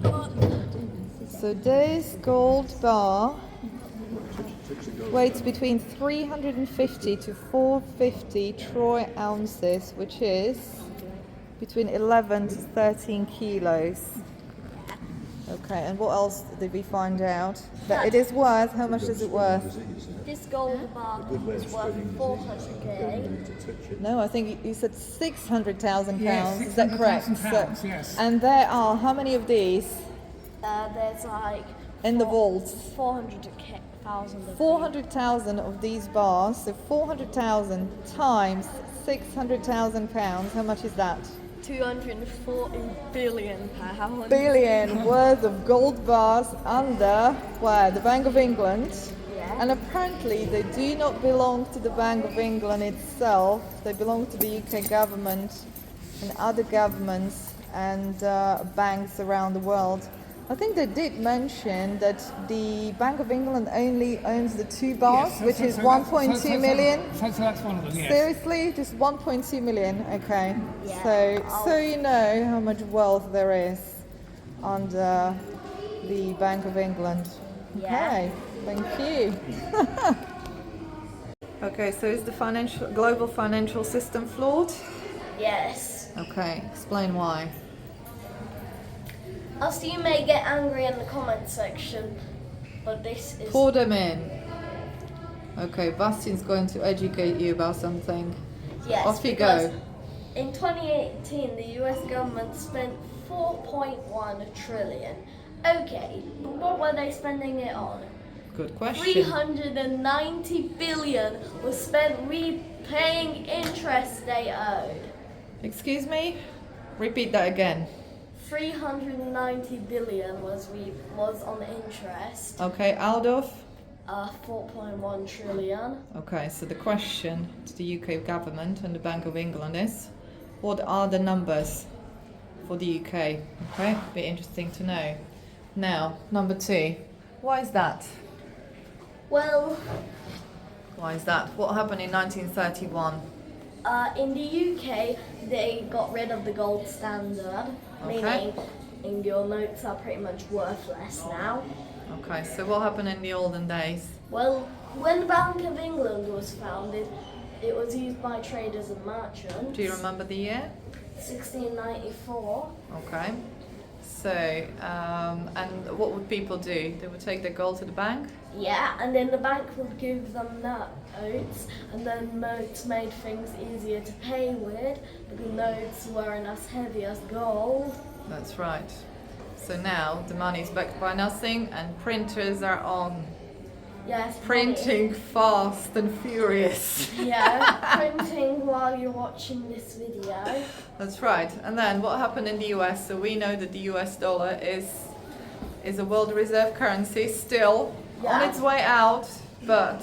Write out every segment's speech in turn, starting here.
So this gold bar weighs between 350 to 450 troy ounces, which is between 11 to 13 kilos. Okay, and what else did we find out? That it is worth, how much is it worth? This gold bar is worth 400k. No, I think you said 600,000 pounds. Yes, Is that correct? 600,000 pounds, yes. And there are how many of these There's like in the vault? 400,000. 400,000 of these bars. So 400,000 times 600,000 pounds. How much is that? 240 billion pounds. Billion worth of gold bars under where? The Bank of England. Yeah. And apparently they do not belong to the Bank of England itself. They belong to the UK government and other governments and banks around the world. I think they did mention that the Bank of England only owns the two bars, Yes, which is so 1.2 million. So that's one of them, yes. Seriously, just 1.2 million. Okay, Yeah. so you know how much wealth there is under the Bank of England. Okay, thank you. Okay, so is the global financial system flawed? Yes. Okay, explain why. Also, you may get angry in the comment section, but this is. Pour them in. Okay, Bastian's going to educate you about something. Yes, Off you because go. in 2018, the US government spent 4.1 trillion. Okay, but what were they spending it on? Good question. 390 billion was spent repaying interest they owed. Excuse me? Repeat that again. 390 billion was on interest. Okay, out of? 4.1 trillion. Okay, so the question to the UK government and the Bank of England is, what are the numbers for the UK? Okay, be interesting to know. Now, number 2. Why is that? Well, Why is that? What happened in 1931? in the UK, they got rid of the gold standard, Okay. meaning your notes are pretty much worthless now. Okay, so what happened in the olden days? Well, when the Bank of England was founded, it was used by traders and merchants. Do you remember the year? 1694. Okay. So, and what would people do? They would take their gold to the bank? Yeah, and then the bank would give them notes, and then notes made things easier to pay with, but the notes weren't as heavy as gold. That's right. So now the money is backed by nothing and printers are on. Yes, Printing fast and furious. Yeah, printing while you're watching this video. That's right. And then what happened in the US? So we know that the US dollar is a world reserve currency still on Yeah. its way out, but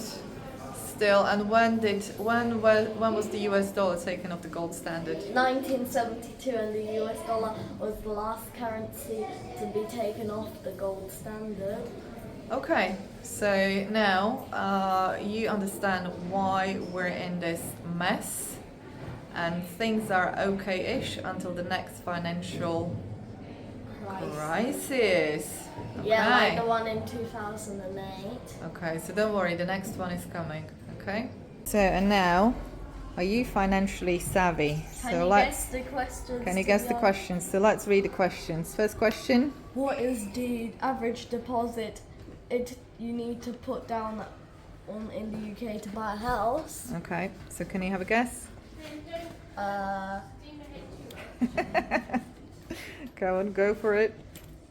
still. And when was the US dollar taken off the gold standard? 1972, and the US dollar was the last currency to be taken off the gold standard. Okay, so now you understand why we're in this mess and things are okay-ish until the next financial crisis. Okay. Yeah, like the one in 2008. Okay, so don't worry, the next one is coming, okay? So, and now, are you financially savvy? Can you guess the questions? Can you guess the questions? So let's read the questions. First question. What is the average deposit you need to put down in the UK to buy a house? Okay, so can you have a guess? Go on, go for it.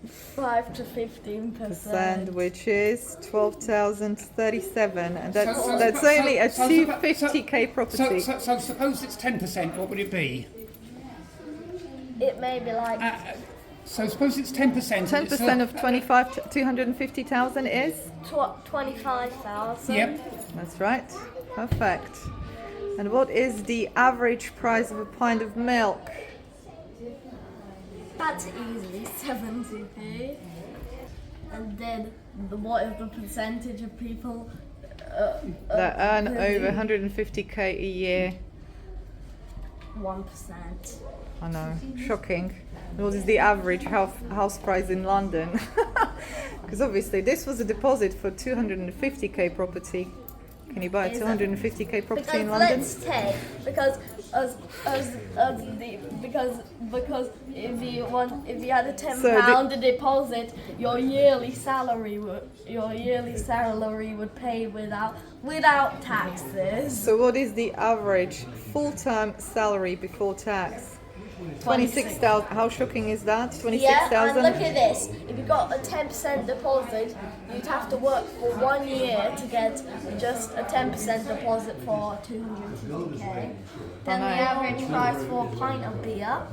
5 to 15%. Which is 12,037, and that's So- only a so- 250k property. So suppose it's 10%, what would it be? It may be like So suppose it's 10%. 10% of 250,000 is? 25,000. Yep. That's right. Perfect. And what is the average price of a pint of milk? That's easy, 70p. And then what is the percentage of people That earn over 150k a year. 1%. I know, shocking. What is the average house price in London? Because obviously this was a deposit for 250k property. Can you buy a 250k property Because in London? let's take because if you had a £10 deposit, your yearly salary would pay without taxes. So what is the average full-time salary before tax? 26,000. How shocking is that? 26,000. Yeah, and look at this. If you got a 10% deposit, you'd have to work for 1 year to get just a 10% deposit for 250k. Then the average price for a pint of beer.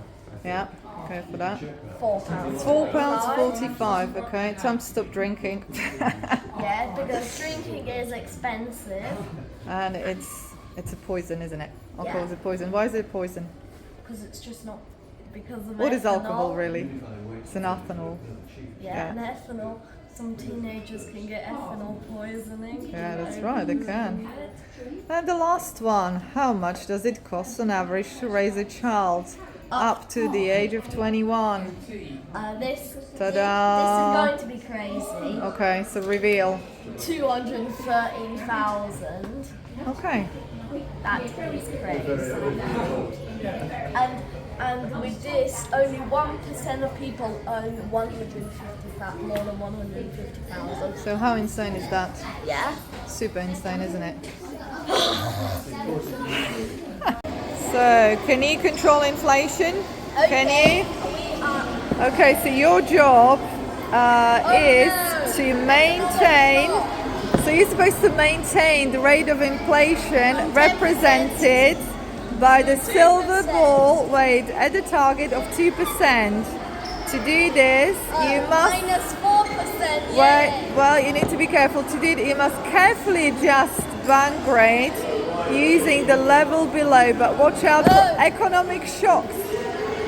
Yeah, okay for that. £4. £4.45. Okay, time to stop drinking. Yeah, because drinking is expensive. And it's a poison, isn't it? Alcohol is a poison. Why is it a poison? Because it's just not because of What ethanol. is alcohol really? It's an ethanol. Yeah, and ethanol. Some teenagers can get ethanol poisoning. Yeah, that's right, they can. And the last one, how much does it cost on average to raise a child up to the age of 21? This Ta-da! is going to be crazy. Okay, so reveal. 213,000. Okay. That is crazy. And with this, only 1% of people own more than 150,000. So how insane is that? Yeah. Super insane, isn't it? So, can you control inflation? Can you? Okay, so your job is to maintain. So you're supposed to maintain the rate of inflation represented by the silver ball weight at the target of 2%. To do this, you must. Minus 4%. Well, you need to be careful. To do it, you must carefully adjust bank rate using the level below, but watch out for economic shocks.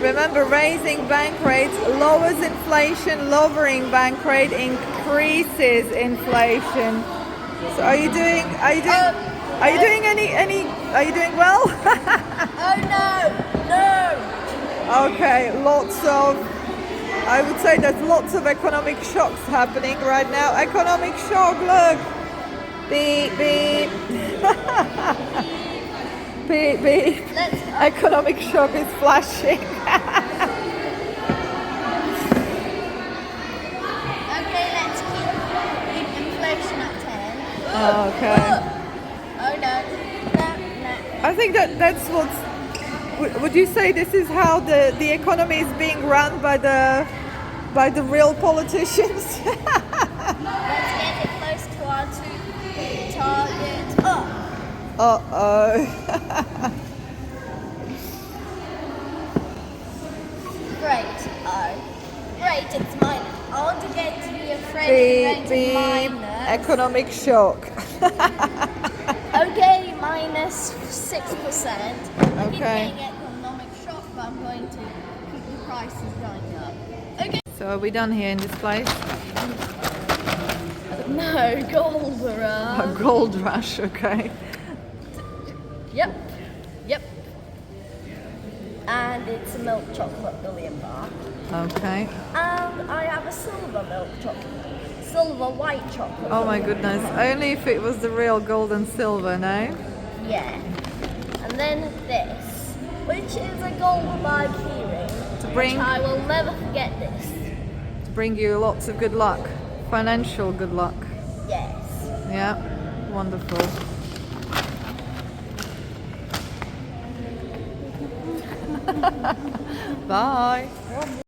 Remember, raising bank rates lowers inflation, lowering bank rate increases inflation. So are you doing well? Oh no! Okay, I would say there's lots of economic shocks happening right now. Economic shock, look! Beep, beep. Beep, beep. Economic shock is flashing. Okay, let's keep inflation at 10. Okay. Oh no. I think that's what's. Would you say this is how the economy is being run by the real politicians? Let's get it close to our target. Uh-oh. Great. Great, it's mine. I want to get to be afraid of minus. Economic shock. Okay, minus 6%. Okay. I'm getting economic shock, but I'm going to keep the prices going up. Okay. So are we done here in this place? No, gold rush. A gold rush, okay. Yep. And it's a milk chocolate billion bar. Okay. And I have a silver white chocolate. Oh my goodness. Only if it was the real gold and silver, no? Yeah. And then this, which is a gold bar keyring. Which I will never forget this. To bring you lots of good luck. Financial good luck. Yes. Yeah. Wonderful. Bye.